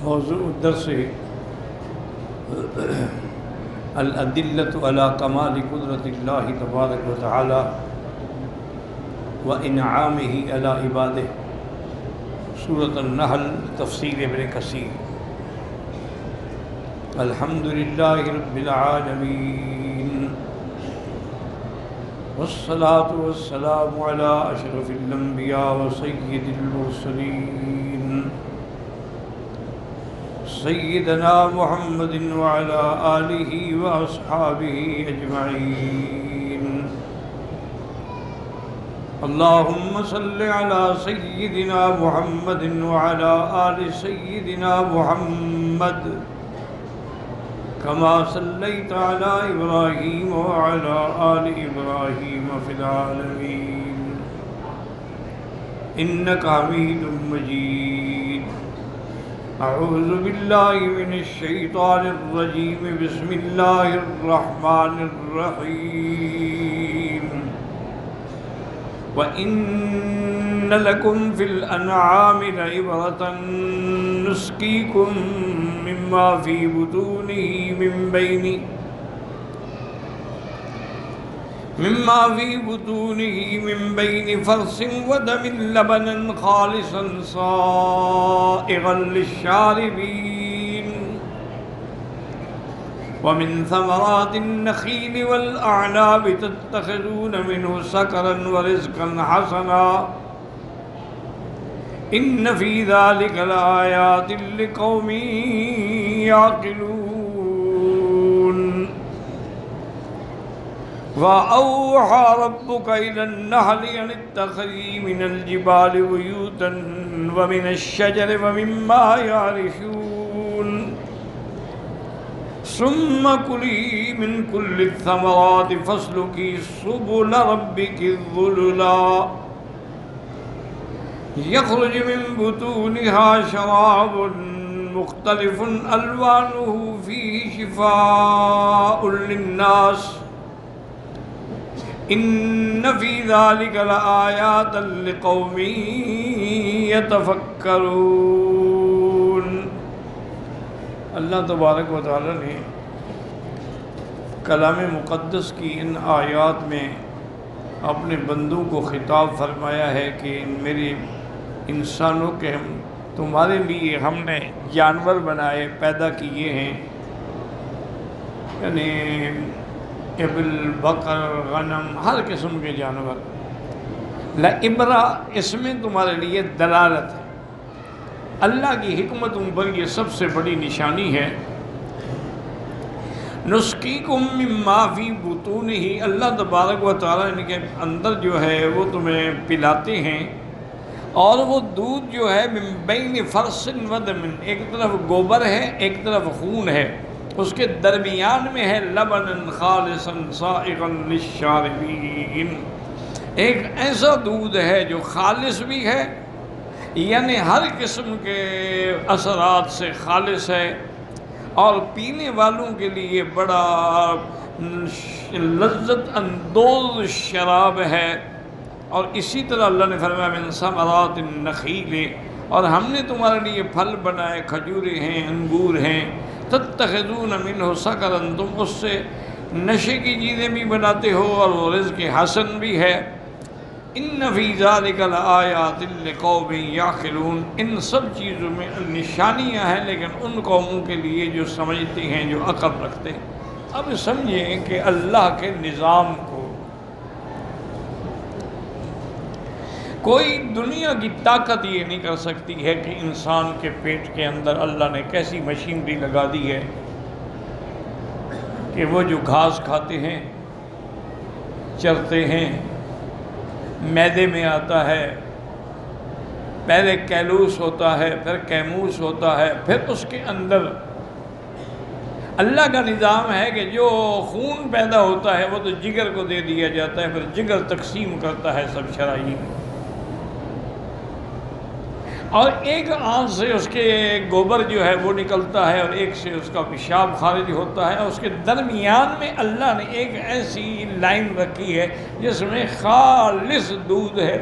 موضوع الدرس الأدلة على كمال قدرة الله تبارك وتعالى وإنعامه على عباده، سورة النحل، تفسیر ابن کثیر۔ الحمد لله رب العالمين والصلاة والسلام على أشرف الأنبياء وسيد المرسلين سيدنا محمد وعلى آله وأصحابه أجمعين۔ اللهم صل على سيدنا محمد وعلى آل سيدنا محمد كما صليت على إبراهيم وعلى آل إبراهيم في العالمين إنك حميد مجيد۔ أعوذ بالله من الشيطان الرجيم، بسم الله الرحمن الرحيم۔ وَإِنَّ لَكُمْ فِي الْأَنْعَامِ لَعِبْرَةً نُسْقِيكُم مِّمَّا فِي بُطُونِهِ من بين فرث ودم لبنا خالصا سائغا للشاربين، ومن ثمرات النخيل والأعناب تتخذون منه سكرا ورزقا حسنا، إن في ذلك لآيات لقوم يعقلون۔ وأوحى ربك إلى النحل أن اتخذي من الجبال بيوتا ومن الشجر ومما يعرشون، ثم كلي من كل الثمرات فاسلكي سبل ربك ذللا يخرج من بطونها شراب مختلف ألوانه فيه شفاء للناس، إن في ذلك لآيات لقوم يتفکرون۔ اللہ تبارک و تعالی نے کلام مقدس کی ان آیات میں اپنے بندوں کو خطاب فرمایا ہے کہ میرے انسانوں کے تمہارے لیے ہم نے جانور بنائے، پیدا کیے ہیں، یعنی ابل، بقر، غنم، ہر قسم کے جانور۔ لعبرہ، اس میں تمہارے لیے دلالت ہے، اللہ کی حکمتوں پر یہ سب سے بڑی نشانی ہے۔ نسقیکم مما فی بطونہ، اللہ تبارک و تعالیٰ ان کے اندر جو ہے وہ تمہیں پلاتے ہیں، اور وہ دودھ جو ہے من بین فرث و دم، ایک طرف گوبر ہے ایک طرف خون ہے، اس کے درمیان میں ہے لبنا خالصا سائغا للشاربین، ایک ایسا دودھ ہے جو خالص بھی ہے، یعنی ہر قسم کے اثرات سے خالص ہے، اور پینے والوں کے لیے بڑا لذت اندوز شراب ہے۔ اور اسی طرح اللہ نے فرمایا من ثمرات النخیل، اور ہم نے تمہارے لیے پھل بنائے، کھجوریں ہیں، انگور ہیں، تتخذون منہ سکرا، تم اس سے نشے کی چیزیں بھی بناتے ہو، اور وہ رزق حسن بھی ہے۔ ان فی ذلک لآیات لقوم یعقلون، ان سب چیزوں میں نشانیاں ہیں لیکن ان قوموں کے لیے جو سمجھتے ہیں، جو عقل رکھتے ہیں۔ اب سمجھیں کہ اللہ کے نظام کو کوئی دنیا کی طاقت یہ نہیں کر سکتی ہے کہ انسان کے پیٹ کے اندر اللہ نے کیسی مشینری لگا دی ہے کہ وہ جو گھاس کھاتے ہیں، چرتے ہیں، معدے میں آتا ہے، پہلے کیلوس ہوتا ہے، پھر کیموس ہوتا ہے، پھر اس کے اندر اللہ کا نظام ہے کہ جو خون پیدا ہوتا ہے وہ تو جگر کو دے دیا جاتا ہے، پھر جگر تقسیم کرتا ہے سب شرائین، اور ایک آنکھ سے اس کے گوبر جو ہے وہ نکلتا ہے، اور ایک سے اس کا پیشاب خارج ہوتا ہے، اور اس کے درمیان میں اللہ نے ایک ایسی لائن رکھی ہے جس میں خالص دودھ ہے۔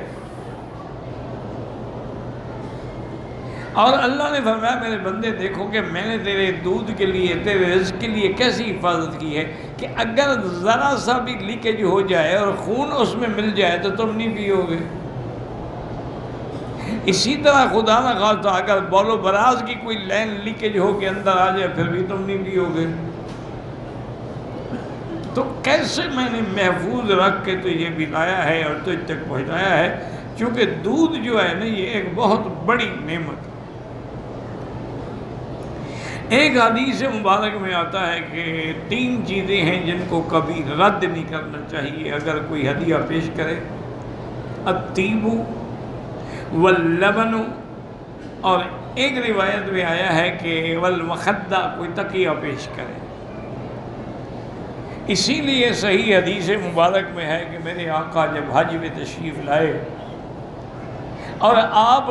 اور اللہ نے فرمایا میرے بندے دیکھو کہ میں نے تیرے دودھ کے لیے، تیرے رزق کے لیے کیسی حفاظت کی ہے کہ اگر ذرا سا بھی لیکیج ہو جائے اور خون اس میں مل جائے تو تم نہیں پیو گے۔ اسی طرح خدا نہ خواستہ اگر بول و براز کی کوئی لین لیکیج ہو کے اندر آ جائے پھر بھی تم نہیں پیو گے۔ تو کیسے میں نے محفوظ رکھ کے تجھے بلایا ہے اور تجھ تک پہنچایا ہے، چونکہ دودھ جو ہے نا یہ ایک بہت بڑی نعمت ہے۔ ایک حدیث مبارک میں آتا ہے کہ 3 چیزیں ہیں جن کو کبھی رد نہیں کرنا چاہیے اگر کوئی ہدیہ پیش کرے: الطیب واللبن، اور ایک روایت میں آیا ہے کہ والمخدہ، کوئی تکیہ پیش کرے۔ اسی لیے صحیح حدیث مبارک میں ہے کہ میرے آقا جب حج میں تشریف لائے اور آپ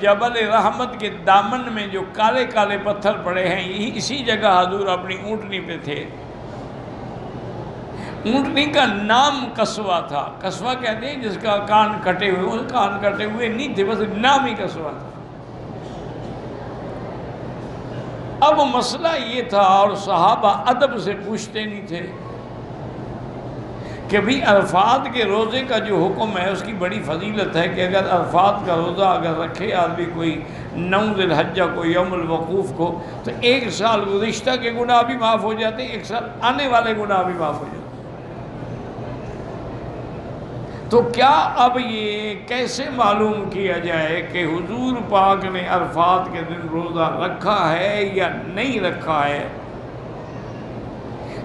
جبل رحمت کے دامن میں جو کالے کالے پتھر پڑے ہیں، یہی اسی جگہ حضور اپنی اونٹنی پہ تھے۔ اونٹنی کا نام قصوہ تھا۔ قصوہ کہتے ہیں جس کا کان کٹے ہوئے، کان کٹے ہوئے نہیں تھے، بس نام ہی قصوہ تھا۔ اب مسئلہ یہ تھا، اور صحابہ ادب سے پوچھتے نہیں تھے کہ بھی عرفات کے روزے کا جو حکم ہے اس کی بڑی فضیلت ہے کہ اگر عرفات کا روزہ اگر رکھے آدمی کوئی 9 ذی الحجہ کو، یوم الوقوف کو، تو 1 سال گزشتہ کے گناہ بھی معاف ہو جاتے ہیں، 1 سال آنے والے گناہ بھی معاف ہو جاتے ہیں۔ تو کیا اب یہ کیسے معلوم کیا جائے کہ حضور پاک نے عرفات کے دن روزہ رکھا ہے یا نہیں رکھا ہے؟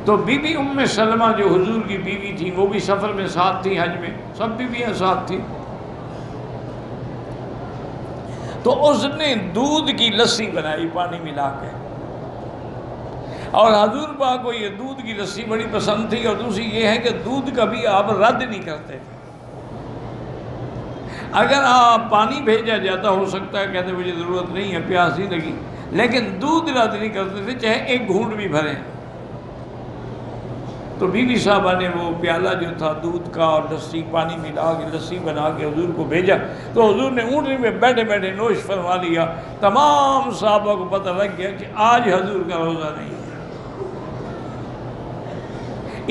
تو بی بی ام سلمہ جو حضور کی بیوی تھی، وہ بھی سفر میں ساتھ تھی، حج میں سب بیویاں ساتھ تھیں، تو اس نے دودھ کی لسی بنائی پانی ملا کے، اور حضور پاک کو یہ دودھ کی لسی بڑی پسند تھی، اور دوسری یہ ہے کہ دودھ کبھی آپ رد نہیں کرتے تھے۔ اگر آپ پانی بھیجا جاتا، ہو سکتا ہے کہتے مجھے ضرورت نہیں ہے، پیاس نہیں لگی، لیکن دودھ رد نہیں کرتے تھے، چاہے 1 گھونٹ بھی بھریں۔ تو بی بی صاحبہ نے وہ پیالہ جو تھا دودھ کا اور لسی، پانی ملا کے لسی بنا کے حضور کو بھیجا، تو حضور نے اونٹنی میں بیٹھے بیٹھے نوش فرما لیا۔ تمام صحابہ کو پتہ لگ گیا کہ آج حضور کا روزہ نہیں ہے۔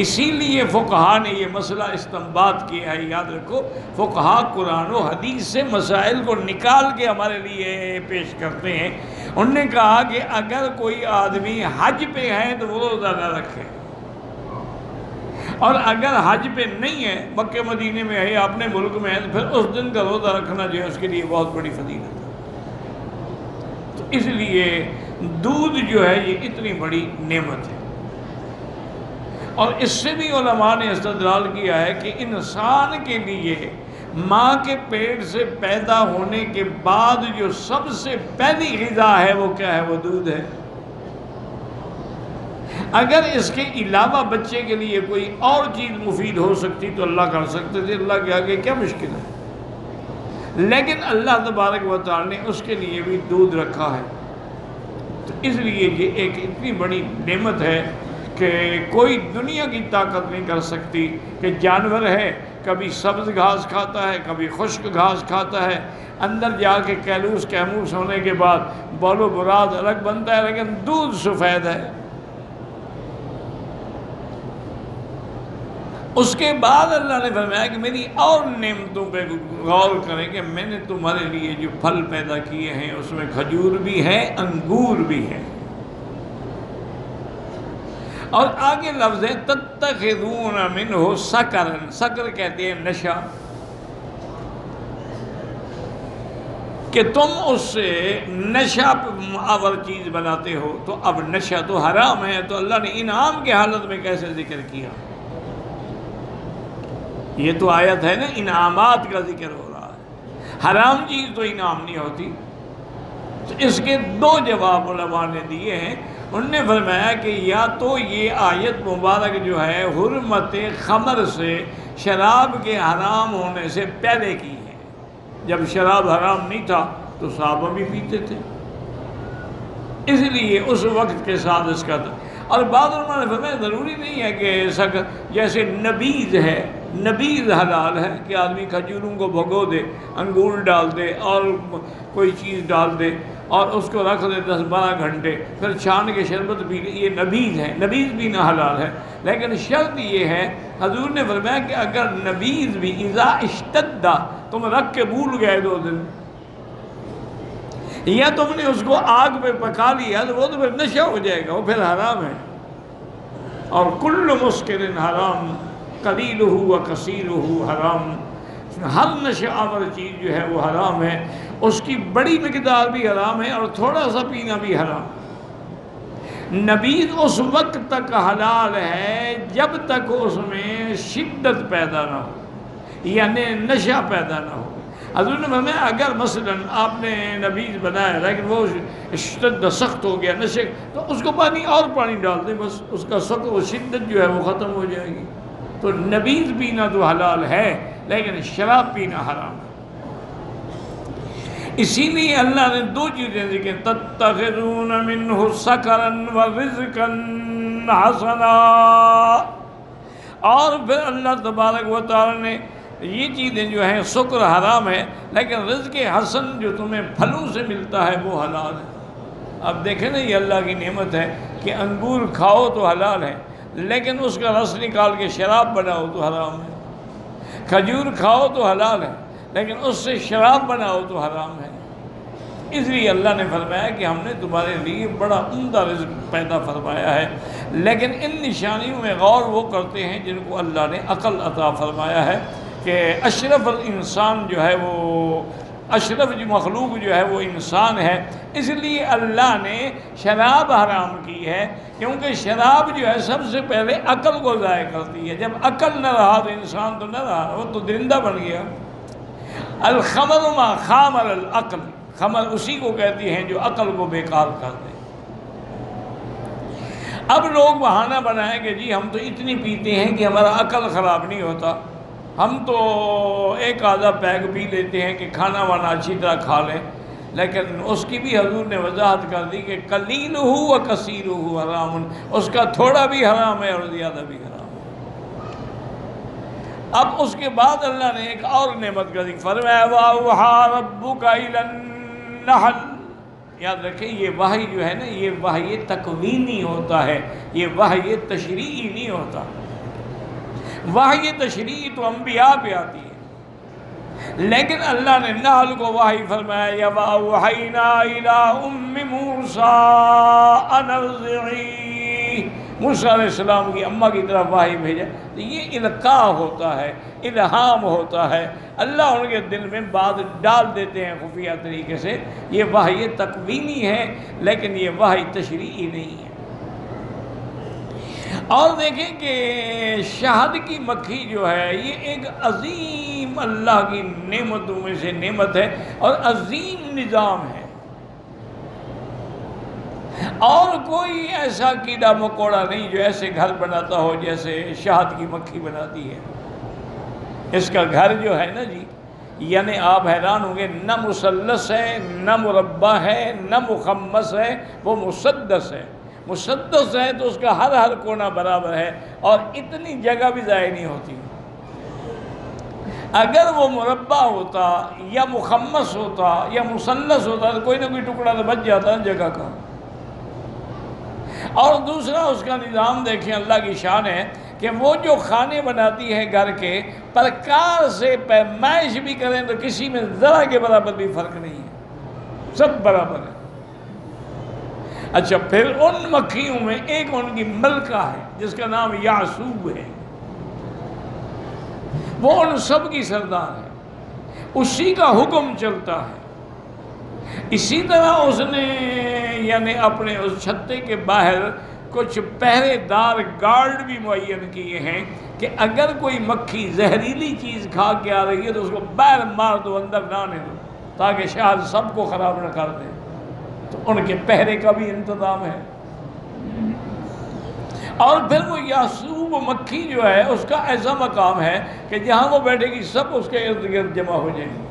اسی لیے فقہا نے یہ مسئلہ استنباط کیا ہے، یاد رکھو، فقہا قرآن و حدیث سے مسائل کو نکال کے ہمارے لیے پیش کرتے ہیں۔ انہوں نے کہا کہ اگر کوئی آدمی حج پہ ہے تو وہ روزہ نہ رکھے، اور اگر حج پہ نہیں ہے، مکہ مدینے میں ہے، اپنے ملک میں ہے، تو پھر اس دن کا روزہ رکھنا جو ہے اس کے لیے بہت بڑی فضیلت ہے۔ تو اس لیے دودھ جو ہے یہ اتنی بڑی نعمت ہے، اور اس سے بھی علماء نے استدلال کیا ہے کہ انسان کے لیے ماں کے پیٹ سے پیدا ہونے کے بعد جو سب سے پہلی غذا ہے وہ کیا ہے؟ وہ دودھ ہے۔ اگر اس کے علاوہ بچے کے لیے کوئی اور چیز مفید ہو سکتی تو اللہ کر سکتے تھے، اللہ کے آگے کیا مشکل ہے، لیکن اللہ تبارک و تعالی نے اس کے لیے بھی دودھ رکھا ہے۔ تو اس لیے یہ ایک اتنی بڑی نعمت ہے کہ کوئی دنیا کی طاقت نہیں کر سکتی کہ جانور ہے کبھی سبز گھاس کھاتا ہے، کبھی خشک گھاس کھاتا ہے، اندر جا کے کیلوس کیموس ہونے کے بعد بول و براز الگ بنتا ہے، لیکن دودھ سفید ہے۔ اس کے بعد اللہ نے فرمایا کہ میری اور نعمتوں پہ غور کریں کہ میں نے تمہارے لیے جو پھل پیدا کیے ہیں اس میں کھجور بھی ہے، انگور بھی ہے، اور آگے لفظ ہے تتخذون منہ سکرا، سکر کہتے ہیں نشہ، کہ تم اس سے نشہ آور چیز بناتے ہو۔ تو اب نشہ تو حرام ہے، تو اللہ نے انعام کی حالت میں کیسے ذکر کیا؟ یہ تو آیت ہے نا، انعامات کا ذکر ہو رہا ہے، حرام چیز تو انعام نہیں ہوتی۔ تو اس کے 2 جواب علماء نے دیے ہیں۔ انہوں نے فرمایا کہ یا تو یہ آیت مبارک جو ہے حرمت خمر سے، شراب کے حرام ہونے سے پہلے کی ہے، جب شراب حرام نہیں تھا تو صحابہ بھی پیتے تھے، اس لیے اس وقت کے ساتھ اس کا تھا۔ اور بعض علماء نے فرمایا ضروری نہیں ہے کہ جیسے نبیذ ہے، نبیذ حلال ہے کہ آدمی کھجوروں کو بھگو دے، انگور ڈال دے اور کوئی چیز ڈال دے اور اس کو رکھ دے 10-12 گھنٹے، پھر چھان کے شربت پی لے، یہ نبیذ ہے، نبیذ پینا حلال ہے۔ لیکن شرط یہ ہے، حضور نے فرمایا کہ اگر نبیذ بھی اذا اشتد، تم رکھ کے بھول گئے 2 دن، یا تم نے اس کو آگ پہ پکا لیا تو وہ تو پھر نشہ ہو جائے گا، وہ پھر حرام ہے۔ اور کل مسکر حرام قلیلہ و کثیرہ حرام، ہر نشہ آور چیز جو ہے وہ حرام ہے، اس کی بڑی مقدار بھی حرام ہے اور تھوڑا سا پینا بھی حرام۔ نبیذ اس وقت تک حلال ہے جب تک اس میں شدت پیدا نہ ہو، یعنی نشہ پیدا نہ ہو۔ حضور نے فرمایا اگر مثلا آپ نے نبیذ بنایا لیکن وہ شدت سخت ہو گیا نشے، تو اس کو اور پانی ڈال دیں، بس اس کا سخت و شدت جو ہے وہ ختم ہو جائے گی۔ تو نبیذ پینا تو حلال ہے لیکن شراب پینا حرام ہے۔ اسی لیے اللہ نے 2 چیزیں ذکر، تتخذون منہ سکرا ورزقا حسنا، اور پھر اللہ تبارک و تعالی نے یہ چیزیں جو ہیں، سکر حرام ہے لیکن رزق حسن جو تمہیں پھلوں سے ملتا ہے وہ حلال ہے۔ اب دیکھیں نا، یہ اللہ کی نعمت ہے کہ انگور کھاؤ تو حلال ہے لیکن اس کا رس نکال کے شراب بناؤ تو حرام ہے، کھجور کھاؤ تو حلال ہے لیکن اس سے شراب بناؤ تو حرام ہے۔ اس لیے اللہ نے فرمایا کہ ہم نے تمہارے لیے بڑا عمدہ رزق پیدا فرمایا ہے، لیکن ان نشانیوں میں غور وہ کرتے ہیں جن کو اللہ نے عقل عطا فرمایا ہے کہ اشرف الانسان جو ہے وہ اشرف مخلوق جو ہے وہ انسان ہے، اس لیے اللہ نے شراب حرام کی ہے، کیونکہ شراب جو ہے سب سے پہلے عقل کو ضائع کرتی ہے۔ جب عقل نہ رہا تو انسان تو نہ رہا، وہ تو درندہ بن گیا۔ الخمر ما خامر العقل، خمر اسی کو کہتی ہیں جو عقل کو بیکار کر دے۔ اب لوگ بہانہ بنائیں کہ جی ہم تو اتنی پیتے ہیں کہ ہمارا عقل خراب نہیں ہوتا، ہم تو ایک آدھا پیگ پی لیتے ہیں کہ کھانا وانا اچھی طرح کھا لیں، لیکن اس کی بھی حضور نے وضاحت کر دی کہ قلیلہ و کثیرہ حرام، اس کا تھوڑا بھی حرام ہے اور زیادہ بھی حرام ہے۔ اب اس کے بعد اللہ نے ایک اور نعمت کا ذکر فرمایا، وَأَوْحَىٰ رَبُّكَ إِلَى النَّحْلِ، یاد رکھیں یہ وحی جو ہے نا، یہ وحی تکوینی ہوتا ہے، یہ وحی تشریعی نہیں ہوتا۔ وحی تشریعی تو انبیاء پہ آتی ہے، لیکن اللہ نے نحل کو وحی فرمایا، وَأَوْحَيْنَا إِلَىٰ أُمِّ مُوسَىٰ أَنْ أَرْضِعِيهِ، موسیٰ علیہ السلام کی اماں کی طرف وحی بھیجا۔ تو یہ القاء ہوتا ہے، الہام ہوتا ہے، اللہ ان کے دل میں بات ڈال دیتے ہیں خفیہ طریقے سے۔ یہ وحی تکوینی ہے لیکن یہ وحی تشریعی نہیں ہے۔ اور دیکھیں کہ شہد کی مکھی جو ہے یہ ایک عظیم اللہ کی نعمتوں میں سے نعمت ہے اور عظیم نظام ہے، اور کوئی ایسا کیڑا مکوڑا نہیں جو ایسے گھر بناتا ہو جیسے شہد کی مکھی بناتی ہے۔ اس کا گھر جو ہے نا جی، یعنی آپ حیران ہوں گے، نہ مثلث ہے، نہ مربع ہے، نہ مخمس ہے، وہ مسدس ہے۔ مسدس ہے تو اس کا ہر کونا برابر ہے اور اتنی جگہ بھی ضائع نہیں ہوتی۔ اگر وہ مربع ہوتا یا مخمس ہوتا یا مثلث ہوتا تو کوئی نہ کوئی ٹکڑا تو بچ جاتا جگہ کا۔ اور دوسرا اس کا نظام دیکھیں، اللہ کی شان ہے کہ وہ جو کھانے بناتی ہے گھر کے، پرکار سے پیمائش بھی کریں تو کسی میں ذرا کے برابر بھی فرق نہیں ہے، سب برابر ہے۔ اچھا، پھر ان مکھیوں میں ایک ان کی ملکہ ہے جس کا نام یعصوب ہے، وہ ان سب کی سردار ہے، اسی کا حکم چلتا ہے۔ اسی طرح اس نے یعنی اپنے اس چھتے کے باہر کچھ پہرے دار گارڈ بھی معین کیے ہیں کہ اگر کوئی مکھی زہریلی چیز کھا کے آ رہی ہے تو اس کو باہر مار دو، اندر نہ آنے دو، تاکہ شاید سب کو خراب نہ کر دے۔ تو ان کے پہرے کا بھی انتظام ہے۔ اور پھر وہ یعصوب مکھی جو ہے اس کا ایسا مقام ہے کہ جہاں وہ بیٹھے گی سب اس کے ارد گرد جمع ہو جائیں گے۔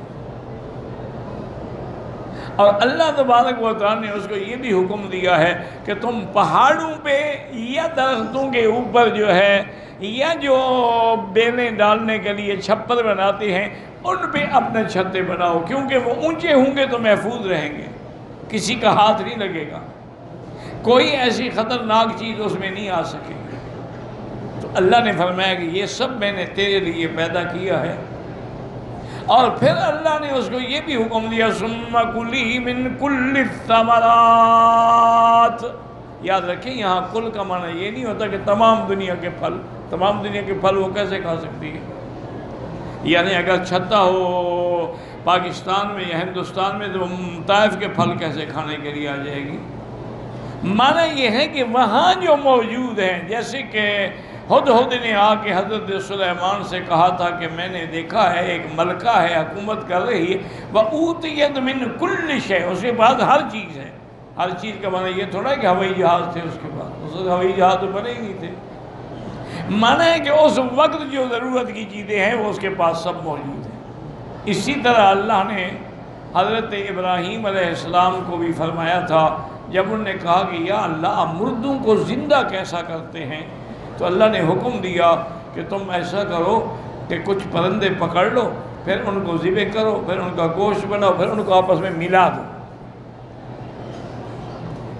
اور اللہ تبارک و تعالیٰ نے اس کو یہ بھی حکم دیا ہے کہ تم پہاڑوں پہ یا درختوں کے اوپر جو ہے یا جو بیلیں ڈالنے کے لیے چھپر بناتے ہیں ان پہ اپنے چھتے بناؤ، کیونکہ وہ اونچے ہوں گے تو محفوظ رہیں گے، کسی کا ہاتھ نہیں لگے گا، کوئی ایسی خطرناک چیز اس میں نہیں آ سکے گی۔ تو اللہ نے فرمایا کہ یہ سب میں نے تیرے لیے پیدا کیا ہے۔ اور پھر اللہ نے اس کو یہ بھی حکم دیا ثم کلی من کل الثمرات۔ یاد رکھیں یہاں کل کا معنی یہ نہیں ہوتا کہ تمام دنیا کے پھل، تمام دنیا کے پھل وہ کیسے کھا سکتی ہے؟ یعنی اگر چھتا ہو پاکستان میں یا ہندوستان میں تو طائف کے پھل کیسے کھانے کے لیے آ جائے گی؟ معنی یہ ہے کہ وہاں جو موجود ہیں، جیسے کہ ہدہد نے آ کے حضرت سلیمان سے کہا تھا کہ میں نے دیکھا ہے ایک ملکہ ہے حکومت کر رہی ہے، وَأُوتِيَتْ مِن كُلِّ شَيْءٍ، اس کے بعد ہر چیز ہے۔ ہر چیز کا معنی یہ تھوڑا ہے کہ ہوائی جہاز تھے اس کے بعد، اس وقت ہوائی جہاز تو بنے ہی نہیں تھے۔ معنی ہے کہ اس وقت جو ضرورت کی چیزیں ہیں وہ اس کے پاس سب موجود ہیں۔ اسی طرح اللہ نے حضرت ابراہیم علیہ السلام کو بھی فرمایا تھا جب انہوں نے کہا کہ یا اللہ مردوں کو زندہ کیسا کرتے ہیں، تو اللہ نے حکم دیا کہ تم ایسا کرو کہ کچھ پرندے پکڑ لو، پھر ان کو ذبح کرو، پھر ان کا گوشت بناؤ، پھر ان کو آپس میں ملا دو۔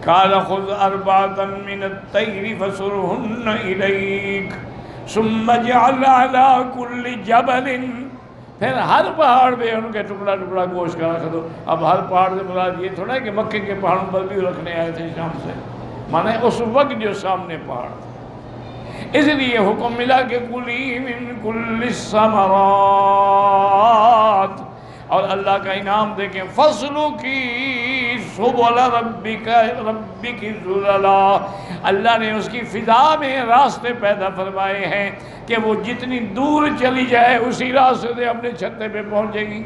قال خذ أربعة من الطير فصرهن إليك ثم اجعل على كل جبل، پھر ہر پہاڑ پہ ان کے ٹکڑا ٹکڑا گوشت کا رکھ دو۔ اب ہر پہاڑ سے مراد یہ تھوڑا ہے کہ مکے کے پہاڑوں پر بھی رکھنے آئے تھے شام سے، مانے اس وقت جو سامنے پہاڑ تھا۔ اس لیے حکم ملا کہ کلی من کل الثمرات، اور اللہ کا انعام دیکھیں فصلوں کی سبل ربک ذللا، اللہ نے اس کی فضا میں راستے پیدا فرمائے ہیں کہ وہ جتنی دور چلی جائے اسی راستے سے اپنے چھتے پہ پہنچے گی۔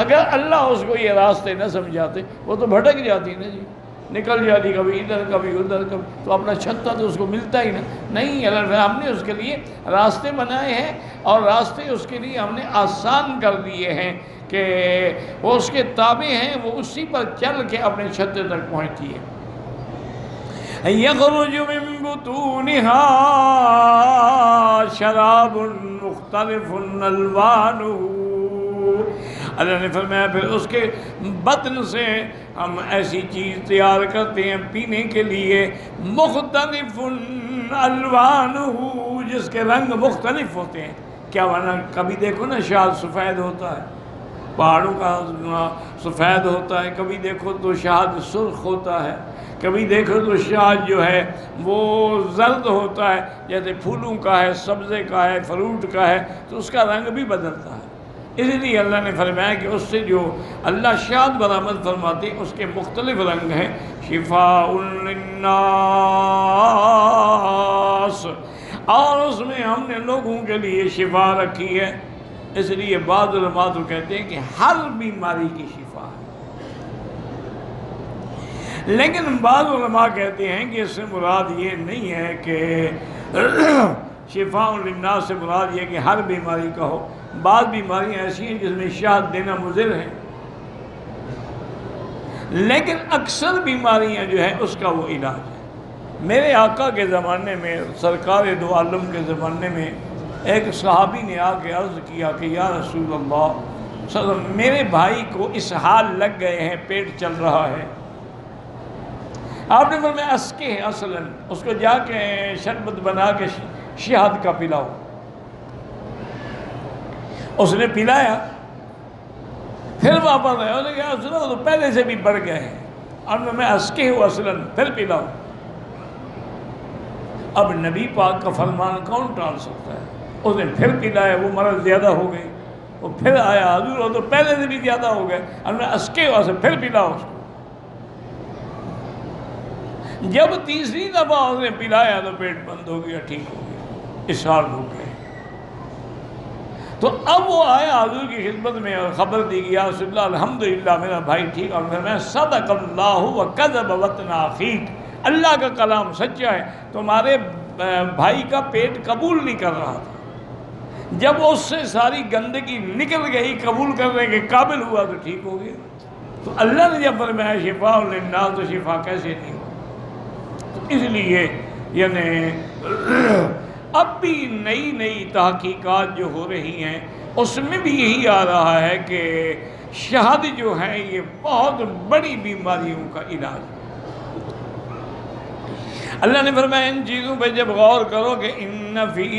اگر اللہ اس کو یہ راستے نہ سمجھاتے وہ تو بھٹک جاتی نا جی، نکل جاتی کبھی ادھر کبھی ادھر کبھی، تو اپنا چھتا تو اس کو ملتا ہی نہیں۔ اللہ ہم نے اس کے لیے راستے بنائے ہیں، اور راستے اس کے لیے ہم نے آسان کر دیے ہیں کہ وہ اس کے تابع ہیں، وہ اسی پر چل کے اپنے چھتے تک پہنچتی ہے۔ یخرج من بطونها شراب مختلف الوانہ، اللہ نے فرمایا پھر اس کے بطن سے ہم ایسی چیز تیار کرتے ہیں پینے کے لیے مختلف الوانہ، جس کے رنگ مختلف ہوتے ہیں۔ کیا ورنہ کبھی دیکھو نا شہد سفید ہوتا ہے، پہاڑوں کا سفید ہوتا ہے، کبھی دیکھو تو شہد سرخ ہوتا ہے، کبھی دیکھو تو شہد جو ہے وہ زرد ہوتا ہے، جیسے پھولوں کا ہے، سبزے کا ہے، فروٹ کا ہے، تو اس کا رنگ بھی بدلتا ہے۔ اس لیے اللہ نے فرمایا کہ اس سے جو اللہ شہد برآمد فرماتے ہیں اس کے مختلف رنگ ہیں، شفاء للناس، اور اس میں ہم نے لوگوں کے لیے شفا رکھی ہے۔ اس لیے بعض علماء تو کہتے ہیں کہ ہر بیماری کی شفا ہے، لیکن بعض علماء کہتے ہیں کہ اس سے مراد یہ نہیں ہے کہ شفاء للناس سے مراد یہ کہ ہر بیماری کا ہو۔ بعض بیماریاں ایسی ہیں جس میں شہد دینا مضر ہے، لیکن اکثر بیماریاں جو ہیں اس کا وہ علاج ہے۔ میرے آقا کے زمانے میں، سرکار دو عالم کے زمانے میں، ایک صحابی نے آ کے عرض کیا کہ یا رسول اللہ میرے بھائی کو اسہال لگ گئے ہیں، پیٹ چل رہا ہے۔ آپ نے فرمایا اسکے ہے اصلاً، اس کو جا کے شربت بنا کے شہد کا پلاؤ۔ اس نے پلایا، پھر واپس آیا، اس نے کہا سنو تو پہلے سے بھی بڑھ گئے ہیں، اور میں اسکے ہوں اصلاً، پھر پلاؤ۔ اب نبی پاک کا فرمان کون ٹال سکتا ہے؟ اس نے پھر پلایا، وہ مرض زیادہ ہو گئی، وہ پھر آیا حضور وہ تو پہلے سے بھی زیادہ ہو گئے، اور میں اسکے ہوں اصلاً، پھر پلاؤ اس کو۔ جب تیسری دفعہ اس نے پلایا تو پیٹ بند ہو گیا، ٹھیک ہو گیا، اسہال ہو گیا۔ تو اب وہ آیا حضور کی خدمت میں اور خبر دی کہ یا رسول اللہ الحمدللہ میرا بھائی ٹھیک، اور میں صدق اللہ وکذب وطن اخیک، اللہ کا کلام سچا ہے، تمہارے بھائی کا پیٹ قبول نہیں کر رہا تھا، جب اس سے ساری گندگی نکل گئی، قبول کرنے کے قابل ہوا تو ٹھیک ہو گیا۔ تو اللہ نے جب فرمایا شفاء للناس، تو شفا کیسے نہیں ہو؟ تو اس لیے یعنی اب بھی نئی نئی تحقیقات جو ہو رہی ہیں اس میں بھی یہی آ رہا ہے کہ شہد جو ہے یہ بہت بڑی بیماریوں کا علاج ہے۔ اللہ نے فرمایا ان چیزوں پہ جب غور کرو کہ ان فی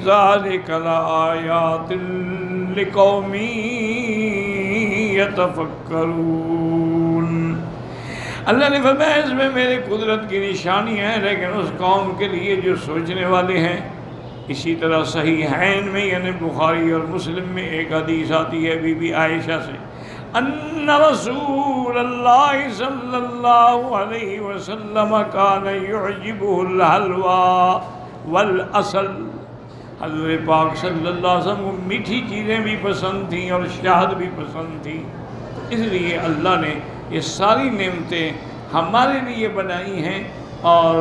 ذالک لآیات لقوم یتفکرون، اللہ نے فرمایا اس میں میرے قدرت کی نشانی ہے لیکن اس قوم کے لیے جو سوچنے والے ہیں۔ اسی طرح صحیحین میں یعنی بخاری اور مسلم میں ایک حدیث آتی ہے بی بی عائشہ سے، ان رسول اللہ صلی اللہ علیہ وسلم کان یعجبہ الحلوى والعسل، حضرت پاک صلی اللہ علیہ وسلم کو میٹھی چیزیں بھی پسند تھیں اور شہد بھی پسند تھی، اس لیے اللہ نے یہ ساری نعمتیں ہمارے لیے بنائی ہیں اور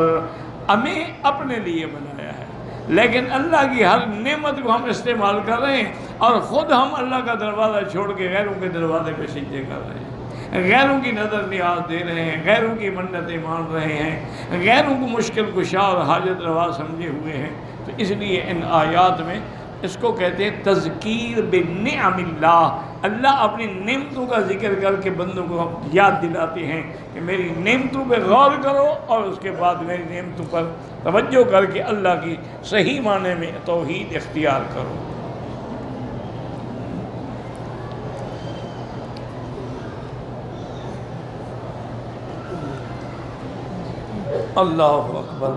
ہمیں اپنے لیے بنایا ہے، لیکن اللہ کی ہر نعمت کو ہم استعمال کر رہے ہیں اور خود ہم اللہ کا دروازہ چھوڑ کے غیروں کے دروازے پہ سجدے کر رہے ہیں، غیروں کی نظر نیاز دے رہے ہیں، غیروں کی منتیں مان رہے ہیں، غیروں کو مشکل کشا اور حاجت روا سمجھے ہوئے ہیں۔ تو اس لیے ان آیات میں اس کو کہتے ہیں تذکیر بنعم اللہ، اللہ اپنی نعمتوں کا ذکر کر کے بندوں کو یاد دلاتے ہیں کہ میری نعمتوں پہ غور کرو اور اس کے بعد میری نعمتوں پر توجہ کر کے اللہ کی صحیح معنی میں توحید اختیار کرو۔ اللہ اکبر۔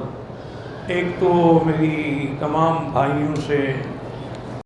ایک تو میری تمام بھائیوں سے